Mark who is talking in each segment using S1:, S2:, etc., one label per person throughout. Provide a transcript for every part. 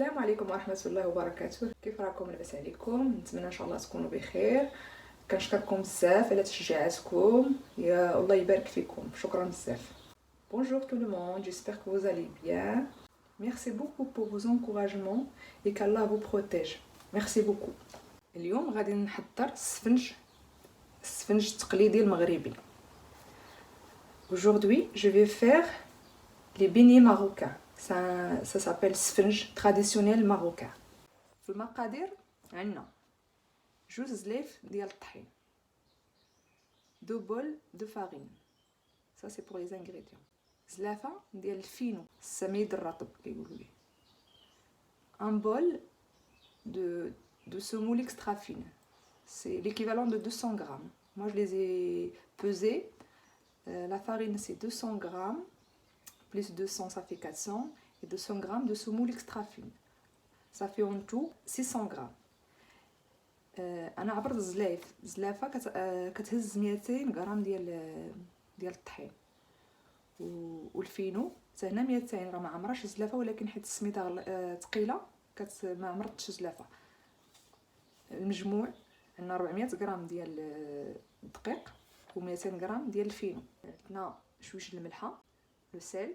S1: السلام عليكم ورحمه الله وبركاته. كيف راكم؟ لاباس عليكم؟ نتمنى ان شاء الله تكونوا بخير. كنشكركم بزاف على تشجيعاتكم، يا الله يبارك فيكم، شكرا بزاف. Bonjour tout le monde, j'espère que vous allez bien. Merci beaucoup pour vos encouragements et qu'Allah vous protège. Merci beaucoup. اليوم غادي نحضر السفنج التقليدي المغربي. Aujourd'hui, je vais faire les beignets marocains. Ça s'appelle sponge traditionnel marocain. في المقادير عندنا 2 زليف ديال الطحين، 2 بول de farine. Ça c'est pour les ingrédients. زلافه ديال الفينو، السميد الرطب كيقولوا ليه. Un bol de semoule extra fine. C'est l'équivalent de 200 grammes. Moi je les ai pesés. La farine c'est 200 grammes. Plus 200 ça fait 400. Et 200 grammes de semoule extra fine. Ça fait en tout 600 grammes. انا عبرت زلافه كتهز 200 غرام ديال الطحين، والفينو حتى هنا 200. راه ما عمرهاش زلافه، ولكن حيت السميده ثقيله ما عمرتش زلافه. المجموع عندنا 400 غرام ديال الدقيق و200 غرام ديال الفينو. عندنا شويش الملحه، لو سيل،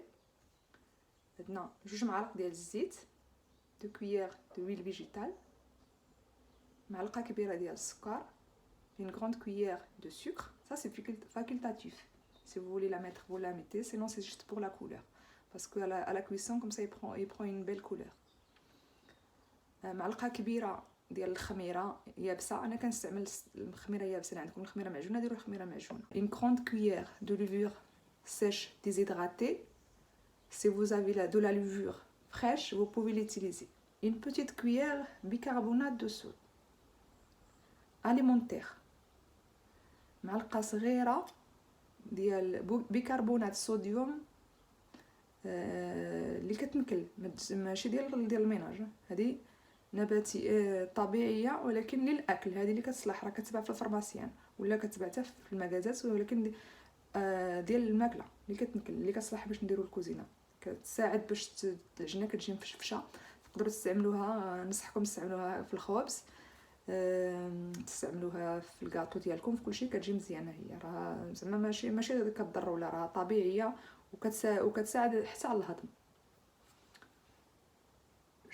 S1: عندنا 2 معالق ديال الزيت، 2 cuillères d'huile végétale، معلقه كبيره ديال السكر، une grande cuillère de sucre. Ça c'est facultatif. Si vous voulez la mettre, vous la mettez, sinon c'est juste pour la couleur, parce que à la cuisson comme ça il prend une belle couleur. معلقه كبيره ديال الخميره يابسه، انا كنستعمل الخميره يابسه. عندكم الخميره معجونه ديروا الخميره معجونه. une grande cuillère de levure sèche déshydratée. Si vous avez de la levure fraîche, vous pouvez l'utiliser. Une petite cuillère bicarbonate de soude alimentaire. معلقه صغيره ديال بيكربونات صوديوم اللي كتنكل، ماشي ديال الميناج. هذه نباتي طبيعيه ولكن للاكل. هذه اللي كتصلح راه كتباع في الفرماسيان ولا كتباع حتى في المغازات، ولكن ديال الماكله اللي كتنكل اللي كتصلح باش نديروا الكوزينه. كتساعد باش العجينه كتجي مفشفشه. تقدروا تستعملوها، نصحكم تستعملوها في الخبز، تستعملوها في الكاطو ديالكم، في كلشي كتجي مزيانه. هي راه زعما ماشي كتضر ولا، راه طبيعيه وكتساعد حتى على الهضم.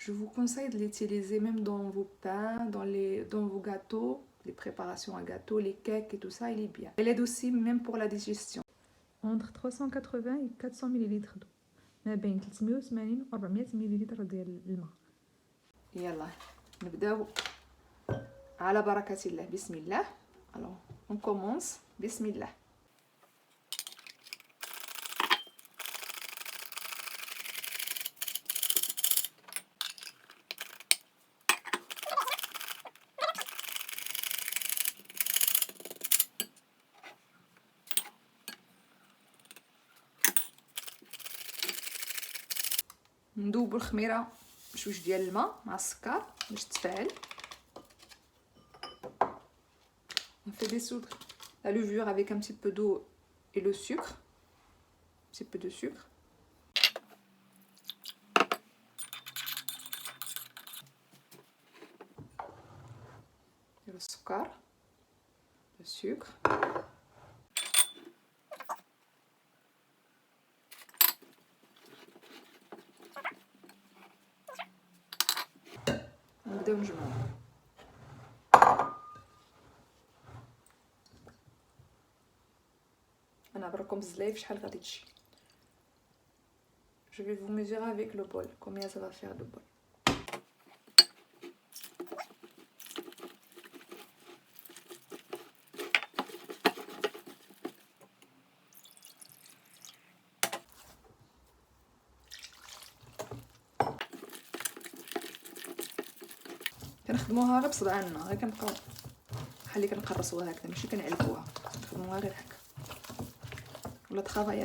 S1: Je vous conseille de l'utiliser même dans vos pains, dans vos gâteaux, les préparations à gâteaux, les cakes et tout ça, il est bien. Elle aide aussi même pour la digestion. Entre 380 et 400 ml d'eau. ما بين 380 و 400 ملل ديال الماء. يلا نبداو على بركة الله. بسم الله. Alors on commence. بسم الله. ندوبوا الخميره بشويش ديال الماء مع السكر باش تفاعل. On fait dissoudre la levure avec un petit peu d'eau et le sucre. Un petit peu de sucre. Le sucre. Le sucre. نبداو نجمعو. انا عبركم الزلايف شحال غادي تجي. Je vais vous mesurer avec le bol combien ça va faire de bol. كنخدموها غير بصبعنا، غير كنبقاو بحال اللي كنقرصوها هكذا، ماشي كنعلبوها، نخدموها غير هكا. ولا travailler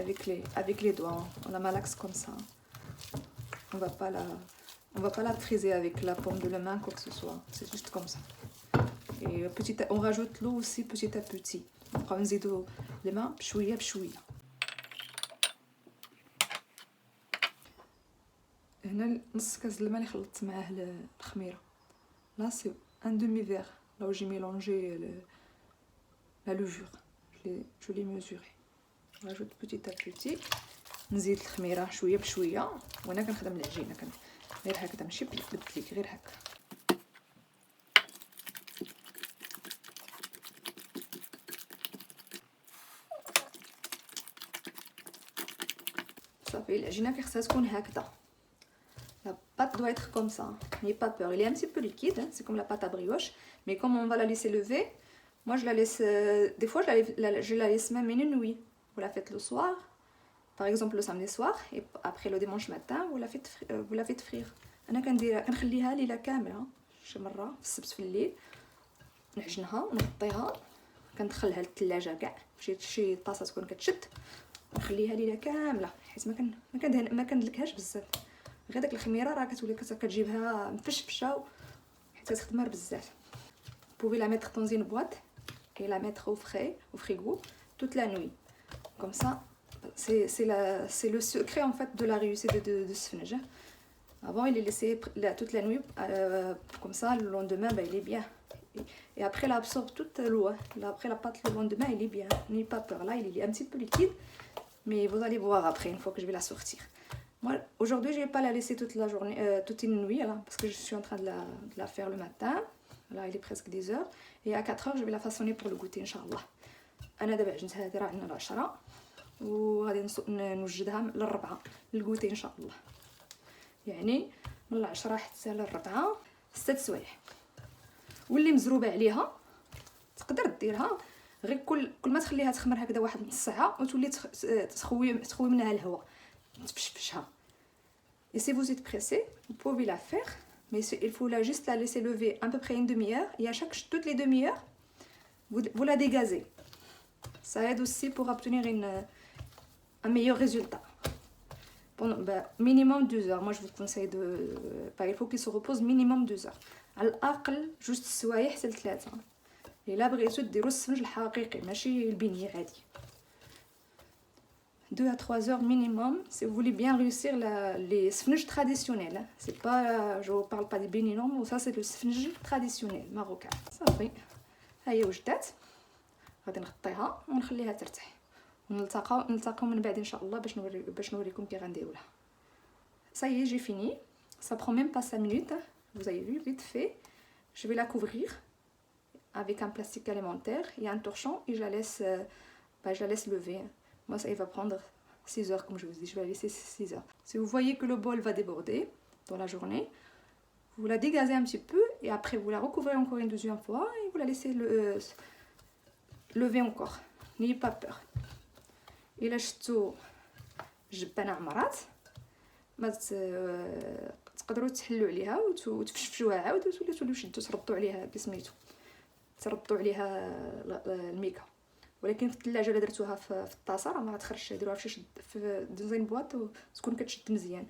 S1: avec les doigts, on la malaxe comme ça. On va pas la friser avec la paume de la main, quoi que ce soit. C'est juste comme ça. Et on rajoute l'eau aussi petit à petit. On prend نزيدو الماء بشويه بشويه. هنا نص كاس الماء اللي خلطت معاه الخميره. لا سي ان دومي فيغ là où j'ai mélangé la levure. Je l'ai mesuré. On rajoute petit à petit. نزيد الخميره شويه بشويه وانا كنخدم العجينه غير هكذا ماشي بالدليك غير هكا. صافي العجينه خصها تكون هكذا. La pâte doit être comme ça. N'ayez pas peur. Il est un petit peu liquide, hein. C'est comme la pâte à brioche. Mais comme on va la laisser lever, moi je la laisse... des fois je la laisse même une nuit. Vous la faites le soir, par exemple le samedi soir, et après le dimanche matin, vous la faites frire. أنا كنخليها ليلة كاملة شي مرة في السبت في الليل نعجنها ونغطيها كندخلها للثلاجة كاع شي طاسة تكون كتشد ونخليها ليلة كاملة حيت ما كندلكهاش بزاف. غير داك الخميره راه كتولي كتجيبها مفشفشه حيت كتخدمها بزاف. Pouvez la mettre dans une boîte et la mettre au frigo toute la nuit. Comme ça, c'est le secret en fait de la réussite de ce sponge. Avant, il est laissé toute la nuit, comme ça, le lendemain, il est bien. Et après, il absorbe toute l'eau. Après la pâte, le lendemain, il est bien. N'ayez pas peur. Là, il est un petit peu liquide, mais vous allez voir après, une fois que je vais la sortir. Moi, aujourd'hui, je vais pas la laisser toute la journée, toute une nuit, là, parce que je suis en train de la faire le matin. Là, il est presque 10 heures. Et à 4 heures, je vais la façonner pour le goûter, Inch'Allah. أنا دابا عجنت هذه راه عندنا العشرة وغادي نوجدها للربعة للغوتي إن شاء الله. يعني من العشرة حتى للربعة 6 سوايع. واللي مزروبة عليها تقدر ديرها غير كل ما تخليها تخمر هكذا واحد نص ساعة وتولي تخوي منها الهواء تفشفشها. Et si vous êtes pressé, vous pouvez la faire, mais il faut juste la laisser lever à peu près une demi-heure. Et à toutes les demi-heures, vous la dégazez. Ça aide aussi pour obtenir un meilleur résultat. Pendant minimum 2 heures. Moi, je vous conseille il faut qu'il se repose minimum 2 heures. على الأقل جوج سوايع حتى ل3. إلا بغيتو ديروا السفنج الحقيقي ماشي البني عادي. 2 à 3 heures minimum si vous voulez bien réussir les sfnj traditionnels. C'est pas, je vous parle pas des bénis non, ça c'est le sfnj traditionnel marocain. صافي ها هي وجدات غادي نغطيها ونخليها ترتاح ونلتقاو من بعد ان شاء الله باش نوريكم كي غنديرولها. Ça y est, j'ai fini. Ça prend même pas 5 minutes. Vous avez vu, vite fait. Je vais la couvrir avec un plastique alimentaire et un torchon et je la laisse lever. Moi, ça il va prendre 6 heures, comme je vous dis. Je vais la laisser 6 heures. Si vous voyez que le bol va déborder dans la journée, vous la dégazez un petit peu et après vous la recouvrez encore une deuxième fois et vous la laissez lever encore. N'ayez pas peur. إلا شفتوا الجبانة عمرات ما تقدروا تحلوا عليها وتفشفشوها عاود وتوليو تردوا عليها بسميتو تردوا عليها الميكا. ولكن في الثلاجه الا درتوها في الطاسه راه ما غتخرجش. ديروها في دوزين بواط وتكون كتشد مزيان.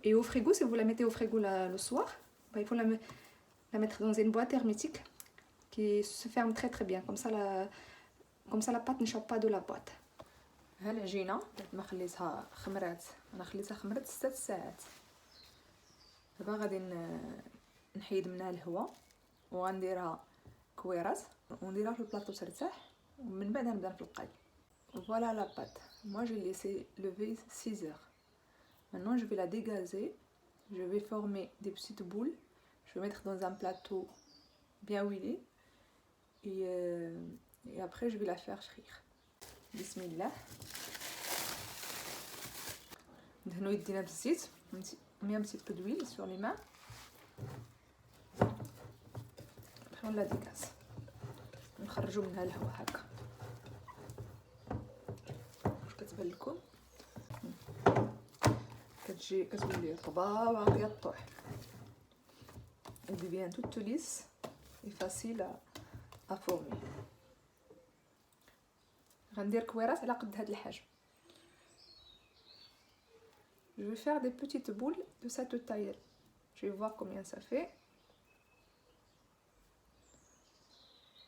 S1: Et au frigo, si vous la mettez au frigo le soir, il faut la mettre dans une boîte hermétique qui se ferme très très bien. Comme ça la pâte n'échappe pas de la boîte. ها العجينه بعد ما خليتها خمرات انا خليتها خمرت 6 ساعات. دابا غادي نحيد منها الهواء وغنديرها كويرات ونديرها في البلاطو ترتاح ومن بعد نبدا نفلقاي. Voilà la pâte. Moi je l'ai laissé lever 6 heures. Maintenant je vais la dégazer. Je vais former des petites boules. Je vais mettre dans un plateau bien huilé et après je vais la faire frire. Bismillah. ندهنو يدينا بالزيت un petit peu d'huile sur les mains. Après on la dégaze. نخرجوا منها الهواء هكا. واش كتبان لكم؟ كتولي رطبه وعاوديه طوح. Elle devient toute lisse et facile à former. غندير كويرات على قد هاد الحجم. Je vais faire des petites boules de cette taille. Je vais voir combien ça fait.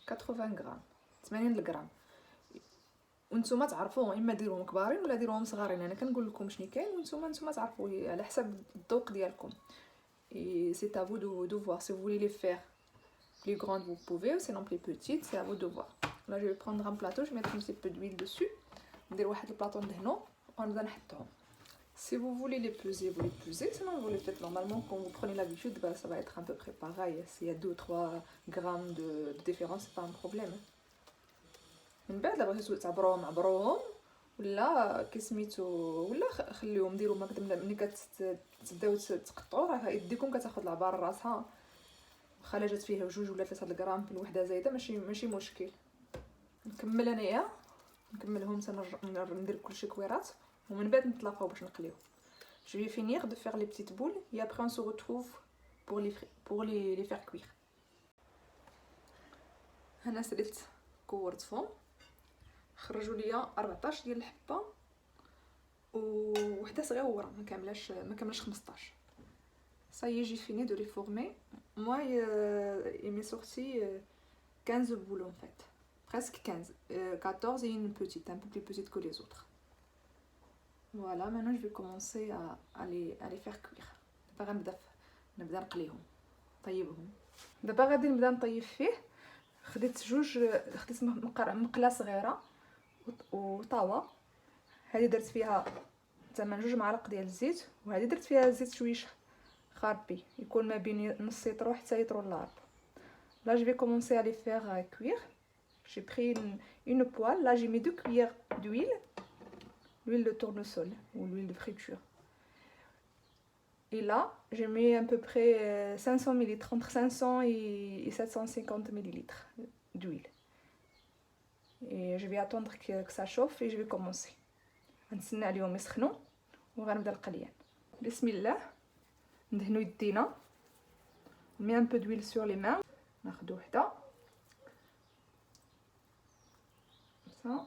S1: 80 grammes. 80 grammes. وانتم تعرفوا اما ديروهم كبارين ولا ديروهم صغارين. انا كنقول لكم شنو كاين وانتم تعرفوا على حسب الذوق ديالكم. et c'est à vous de voir si vous voulez les faire plus grandes vous pouvez, ou sinon plus petites c'est à vous de voir. Là je vais prendre un plateau, je vais mettre un petit peu d'huile dessus, ندير واحد البلاطو ندهنو ونبدا نحطهم. Si vous voulez les peser, vous les pesez, sinon vous les faites normalement quand vous prenez l'habitude, bah, ça va être à peu près pareil. S'il y a 2 ou 3 grammes de différence, c'est pas un problème. من بعد لا بغيتو تعبروهم عبروهم ولا كسميتو ولا خليهم ديروا هكذا. ملي كتبداو تقطعوا راه يديكم كتاخذ العبار راسها، واخا جات فيها 2 ولا 3 غرام في الوحده زايده ماشي مشكل. نكمل انايا نكملهم ندير كلشي كويرات ومن بعد نتلاقاو باش نقليو. Je vais finir de faire les petites boules et après on se retrouve pour les faire cuire. هنا سديت كورت فوم، خرجوا ليا 14 ديال الحبه وحده صغيره ما كاملاش 15. Ça y est, j'ai fini de les former. Moi il m'est sorti 15 boules en fait. Presque 15. 14 et une petite, un peu plus petite que les autres. Voilà, maintenant je vais commencer à les faire cuire. دابا نبدا نقليهم نطيبهم. دابا غادي نبدا نطيب فيه. خديت مقله صغيره وطاوه، هذه درت فيها تمن 2 معالق ديال الزيت، وهذه درت فيها زيت شويش خاربي يكون ما بين نص يطرو حتى يطرو لارب. Là je vais commencer à les faire cuire. J'ai pris une poêle, là j'ai mis 2 cuillères d'huile, l'huile de tournesol ou l'huile de friture. Et là j'ai mis à peu près 500 ml, entre 500 et 750 ml d'huile. Et je vais attendre que ça chauffe et je vais commencer. غنتسنى عليهم يسخنوا وغنبدا القليان. بسم الله. ندهنوا يدينا. مي un peu d'huile sur les mains. ناخذ وحده. Ça.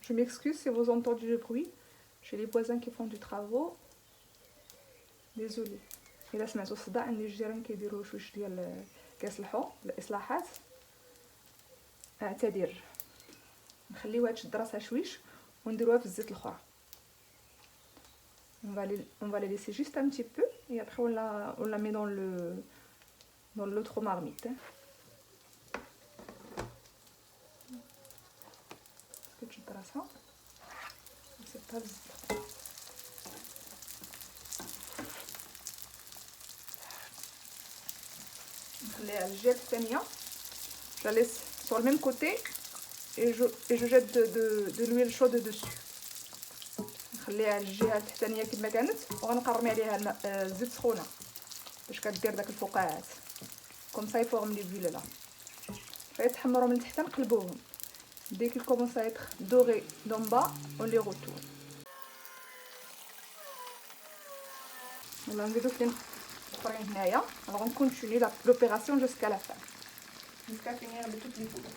S1: Je m'excuse si vous entendez le bruit. J'ai les voisins qui font du travail. Désolée. إلا سمعتوا الصداع عندي الجيران كيديروا شويش ديال كيصلحوا الاصلاحات. اعتذر. نخليوها تشد راسها شويش ونديروها في الزيت الاخرى. On va les laisser juste un petit peu et après on la met dans l'autre marmite. Est-ce que tu traces ça? C'est pas visible. نخليها الجهه الثانيه. Je la laisse sur le même côté et je jette de l'huile chaude dessus. نخليها الجهه الثانيه كما كانت وغنقرمي عليها الزيت سخونه باش كدير داك الفقاعات كوم سا يفورم لي فيل لا. غيتحمروا من تحت نقلبوهم. dès qu'ils commencent à être dorés d'en bas on les retourne. ولا نزيدو فين اخرين هنايا. alors on continue l'opération jusqu'à la fin, jusqu'à finir de toutes les boules.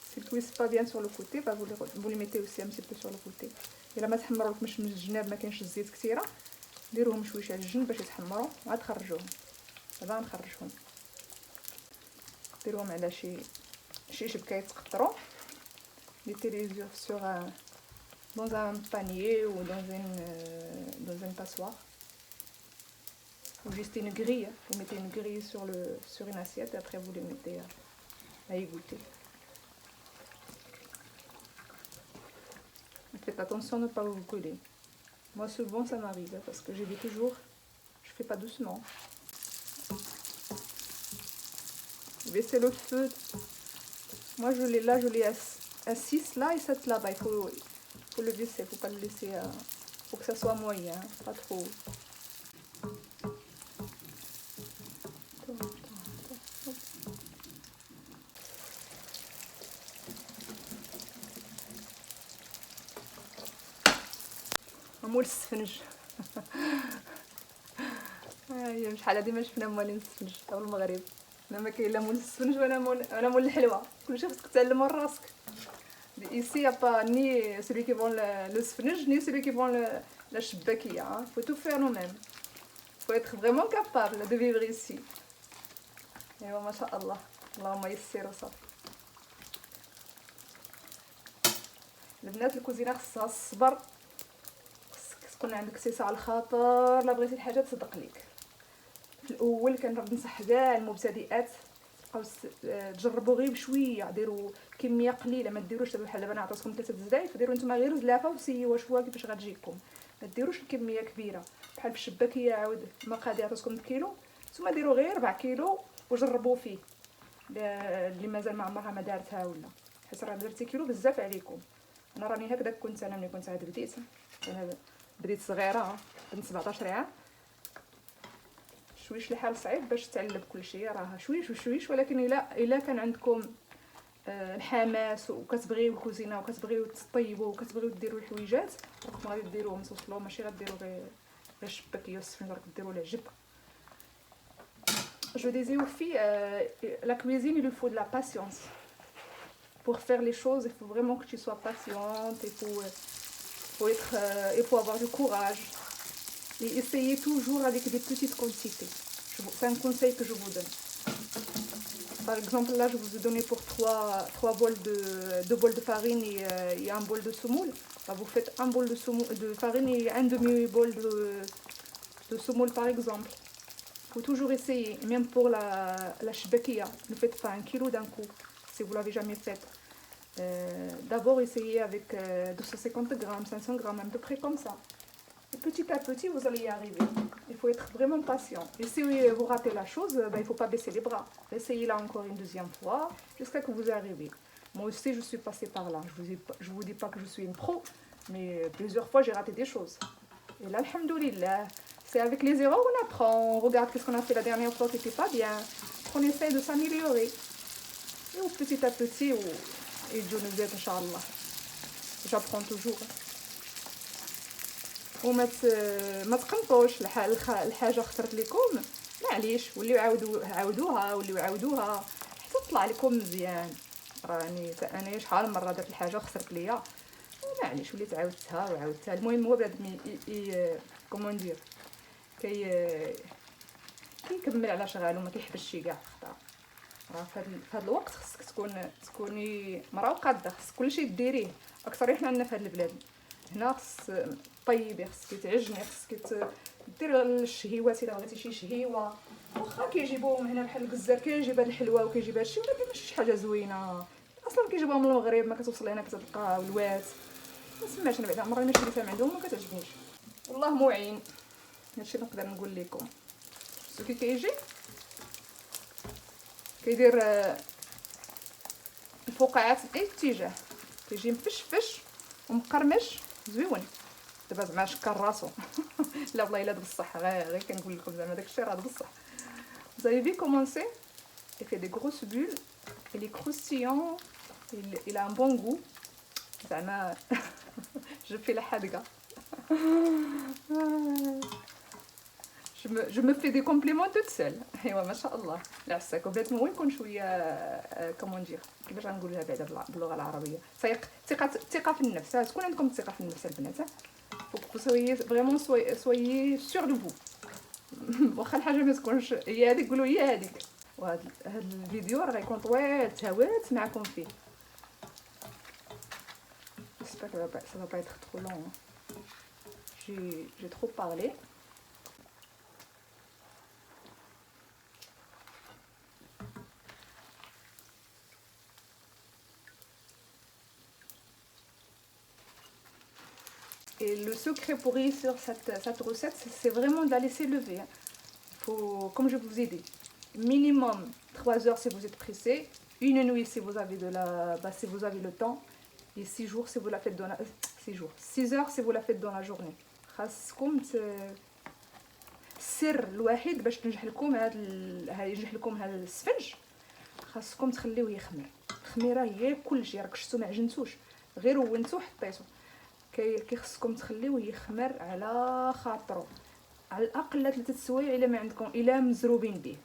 S1: Si vous ne pas bien sur le côté, bah vous les mettez aussi un petit peu sur le côté. الا ما تحمروا لكمش من الجناب ما كاينش الزيت كثيره ديروهم شويه على الجنب باش يتحمروا وعاد تخرجوهم. دابا غنخرجهم ديروهم على شي شبكه يتقطروا. mettez-les sur dans un panier ou dans une passoire ou juste une grille. Vous mettez une grille sur une assiette et après vous les mettez à égoutter. Faites attention de ne pas vous coller. Moi souvent ça m'arrive parce que je dis toujours je fais pas doucement. Baissez le feu. Moi je l'ai à 6 là et 7 là-bas. Il faut le baisser, faut pas le laisser. Faut que ça soit moyen, pas trop. مول السفنج. هي شحال هادي ما شفنا مولين السفنج في المغرب. انا ما كاين لا مول السفنج ولا مول الحلوى. كلشي خصك تعلمو راسك. ici y a pas ni celui qui vend le sfnj ni celui qui vend la shbakia. Il faut tout faire nous-mêmes. Il faut être vraiment capable de vivre ici. ايوا ما شاء الله اللهم يسر وصافي. البنات الكوزينه خصها الصبر، خصك تكون عندك سيسه على الخاطر لا بغيتي الحاجه تصدق ليك. في الاول كننصح كاع المبتدئات تبقاو تجربوا غير بشويه، ديروا كميه قليله، ما ديروش بحال دابا انا عطيتكم 3 الزدايف، ديروا نتوما غير زلافه وسيوا شويه كيفاش غتجيكم، ما ديروش الكميه كبيره بحال في الشباكيه. عاود المقادير عطيتكم بكيلو، نتوما ديروا غير 4 كيلو وجربوا فيه اللي مازال ما عمرها ما دارتها، ولا حيت راه درتي كيلو بزاف عليكم. انا راني هكذا كنت انا ملي كنت عاد بديت، انا بديت صغيره بنت 17 عام، شويش الحال صعيب باش تعلم كل شيء، راه شويش وشويش، ولكن الا كان عندكم الحماس وكتبغيو الكوزينه وكتبغيو تطيبوا وكتبغيو ديروا الحويجات، راكم غادي ديروهم توصلوا، ماشي غديروا غير الشباكيه والسفنجه، راكم ديروا العجب. Je disais aussi, la cuisine, il lui faut de la patience. Pour faire les choses, il faut vraiment que tu sois patiente, il faut avoir du courage. Et essayez toujours avec des petites quantités. C'est un conseil que je vous donne. Par exemple, là, je vous ai donné pour 3 bols deux bols de farine et un bol de semoule. Là, vous faites un bol de farine et un demi-bol de semoule, par exemple. Il faut toujours essayer, même pour la shbakia. Ne faites pas 1 kilo d'un coup, si vous ne l'avez jamais fait. D'abord, essayez avec 250 grammes, 500 grammes, à peu près comme ça. Et petit à petit, vous allez y arriver. Il faut être vraiment patient. Et si vous ratez la chose, il ne faut pas baisser les bras. Essayez-la encore une deuxième fois, jusqu'à que vous arrivez. Moi aussi, je suis passée par là. Je vous dis pas que je suis une pro, mais plusieurs fois, j'ai raté des choses. Et là, alhamdoulilah, c'est avec les erreurs qu'on apprend. On regarde qu'est-ce qu'on a fait la dernière fois qui n'était pas bien. On essaie de s'améliorer. Et petit à petit, et Dieu nous aide, Inch'Allah. J'apprends toujours. وما تقنطوش الحاجه خسرت لكم، معليش وليو عاودوها حتى تطلع لكم مزيان. راني انا شحال مره درت الحاجه وخسرت ليا، معليش وليت عاودتها. المهم هو بنادم كومون ندير كيكمل على شغالو، ما كيحبسش كاع خطا. راه في هذا الوقت خصك تكوني مرا وقاده، خص كلشي ديريه. اكثر حنا عندنا في هذا البلاد هنا خص طيبي، خصك تعجني، خصك دير الشهيوات الا بغيتي شي شهيوه. واخا كيجيبوهم هنا بحال الكزار كيجيب هاد الحلوه وكيجيب هادشي، ولكن ماشي شي حاجه زوينه اصلا. كيجيبوهم من المغرب، ما كتوصل هنا كتلقى ولوات، ما سمعتش انا بعدا عمرني شريتها من عندهم، ما كتعجبنيش. والله معين، هادشي نقدر نقول لكم. كي كيجي كيدير الفقاعات في اي اتجاه، كيجي مفشفش ومقرمش زويون. دابا زعما شكر راسو لا والله الا بصح، غير كنقول لكم زعما داكشي راه بصح. Vous avez vu comment c'est? Il fait des grosses bulles, il est croustillant, il a un bon goût. زعما je fais la حادقه. Je me fais des compliments toute seule. ايوا ما شاء الله العساك. وبدات وين نكون شويه كومون ندير كيفاش غنقولها بعدا باللغه العربيه، ثقه في النفس. تكون عندكم ثقه في النفس البنات. faut soyez vraiment soyez sûr de vous. واخا الحاجه ما تكونش هي هذيك قولوا هي هذيك. وهذا الفيديو راه غيكون طويل تهوات معكم فيه. j'espère que ça va pas être trop long. J'ai trop parlé. Et le secret pour réussir cette recette, c'est vraiment de la laisser lever. Faut, comme je vous ai dit, minimum 3 heures si vous êtes pressé, une nuit si vous avez si vous avez le temps, et 6 jours si vous la faites dans 6 heures si vous la faites dans la journée. خاصكم السر الوحيد باش ينجح لكم هذا السفنج، خاصكم تخليوه يخمر. الخميره هي كلشي، راك شفتو ما عجنتوش غير ونتو حطيتو. كيخصكم تخليوه يخمر على خاطرو، على الاقل 3 سوايع الا ما عندكم الا مزروبين به.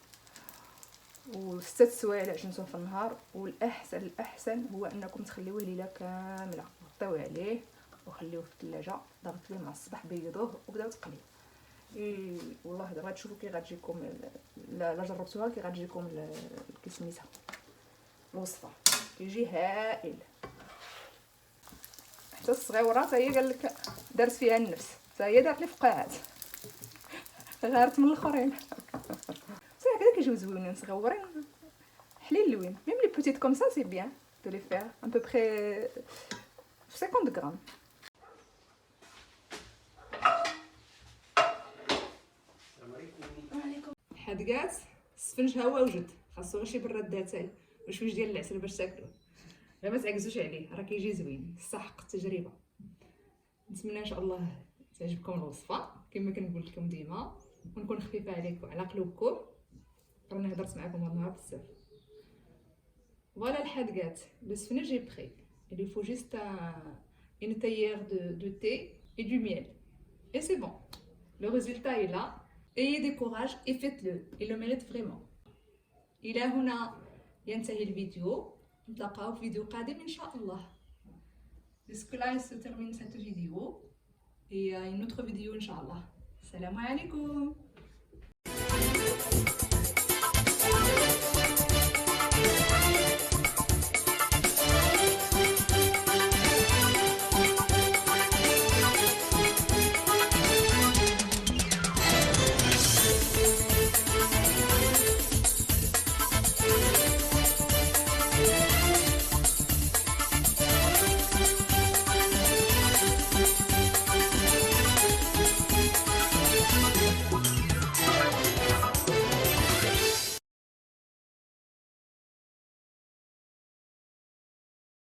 S1: و6 سوايع عجنتهم في النهار. والاحسن هو انكم تخليوه ليله كامله، غطيوه عليه وخليوه في الثلاجه، ضغط ليه مع الصباح، بيضوه وبداو تقليو. والله دابا غتشوفوا كي غتجيكم، لا جربتوها كي غتجيكم كي سميتها الوصفه، كيجي هائل. حتى الصغيوره حتى هي قال لك دارت فيها النفس، حتى هي دارت لي فقاعات غارت من الاخرين. صح هكذا كيجيو زوينين صغيورين حليل لوين. ميم لي بوتيت كوم سا سي بيان دو لي فير ان بو بري 50 غرام. حدقات السفنج ها هو وجد، خاصو غير شي براد اتاي وشويش ديال العسل باش تاكلوه. غير ما تعكزوش عليه، راه كيجي زوين، صح التجربه. نتمنى ان شاء الله تعجبكم الوصفه كما كنقول لكم ديما، ونكون خفيفه عليكم على قلوبكم. راني هضرت معكم هاد النهار بزاف. فوالا الحدقات، لو سفنج est prêt. Il lui faut juste une théière de thé et du miel. Et c'est bon. Le résultat est là. Ayez du courage et faites-le. Il le mérite vraiment. إلى هنا ينتهي الفيديو. نتلاقاو في فيديو قادم إن شاء الله. Jusque-là, il se termine cette vidéo. Et une autre vidéo, Inch'Allah. Salam alaikum.